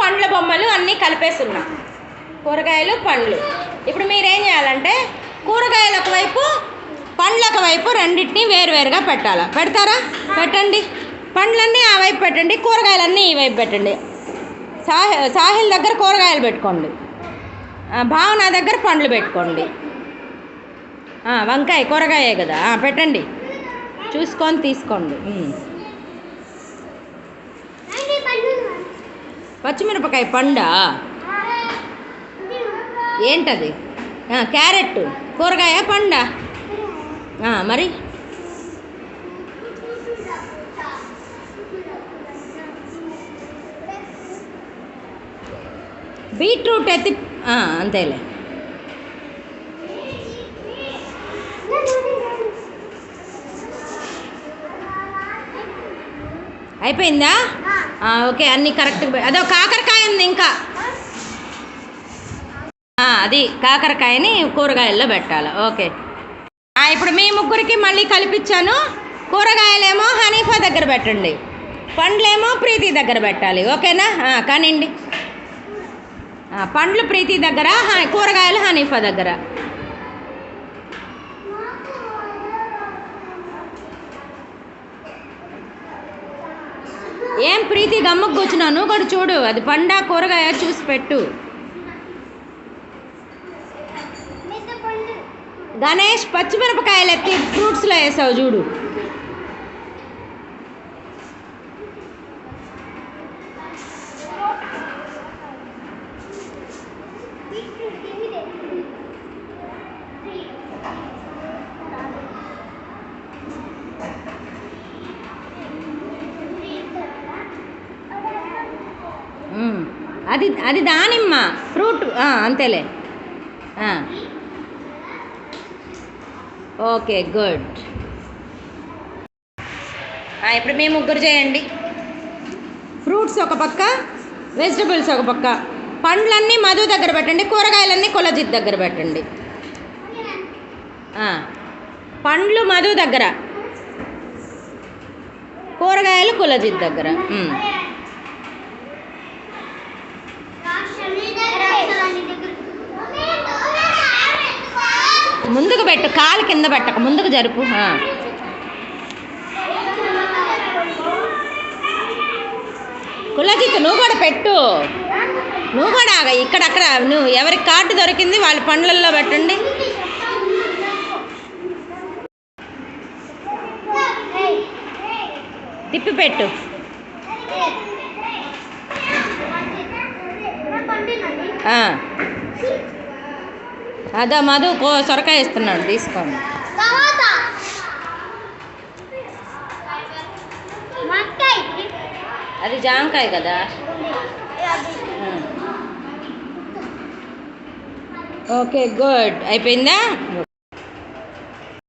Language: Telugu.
పండ్ల బొమ్మలు అన్నీ కలిపేస్తున్నాం. కూరగాయలు పండ్లు. ఇప్పుడు మీరేం చేయాలంటే కూరగాయలు ఒకవైపు పండ్లు ఒకవైపు రెండింటినీ వేరువేరుగా పెట్టాలా? పెడతారా? పెట్టండి. పండ్లన్నీ ఆ వైపు పెట్టండి, కూరగాయలన్నీ ఈ వైపు పెట్టండి. సాహిల్ దగ్గర కూరగాయలు పెట్టుకోండి, భావన దగ్గర పండ్లు పెట్టుకోండి. వంకాయ కూరగాయే కదా, పెట్టండి. చూసుకొని తీసుకోండి. పచ్చిమిరపకాయ పండా? ఏంటది? క్యారెట్ కూరగాయ పండా? మరి బీట్రూట్ అయితే అంతేలే. అయిపోయిందా? ఓకే, అన్నీ కరెక్ట్. అదో కాకరకాయ ఉంది ఇంకా. అది కాకరకాయని కూరగాయల్లో పెట్టాలి. ఓకే, ఇప్పుడు మీ ముగ్గురికి మళ్ళీ కలిపించాను. కూరగాయలేమో హనీఫా దగ్గర పెట్టండి, పండ్లేమో ప్రీతి దగ్గర పెట్టాలి. ఓకేనా? కానివ్వండి. పండ్లు ప్రీతి దగ్గర, కూరగాయలు హనీఫా దగ్గర. ఏం ప్రీతి గమ్మకు కూర్చున్నావు? నువ్వు కూడా చూడు, అది పండా కూరగాయ చూసి పెట్టు. గణేష్ పచ్చిమిరపకాయలు ఎత్తి ఫ్రూట్స్లో వేసావు చూడు. అది అది దానిమ్మ ఫ్రూట్. అంతేలే. Okay, good. ఇప్పుడు మీ ముగ్గురు చేయండి. ఫ్రూట్స్ ఒక పక్క, వెజిటబుల్స్ ఒక పక్క. పండ్లన్నీ మధు దగ్గర పెట్టండి, కూరగాయలన్నీ కులజిత్ దగ్గర పెట్టండి. పండ్లు మధు దగ్గర, కూరగాయలు కులజిత్ దగ్గర. ముందుకు పెట్టు, కాలు కింద పెట్టక ముందుకు జరుపు. కులజిత్ నువ్వు కూడా పెట్టు. నువ్వు కూడా ఇక్కడక్కడ నువ్వు ఎవరికి కార్డు దొరికింది వాళ్ళ పండ్లల్లో పెట్టండి. తిప్పి పెట్టు. అదా మధు సొరకాయ ఇస్తున్నాడు, తీసుకోండి. అది జామకాయ కదా. Okay, good. అయిపోయిందా?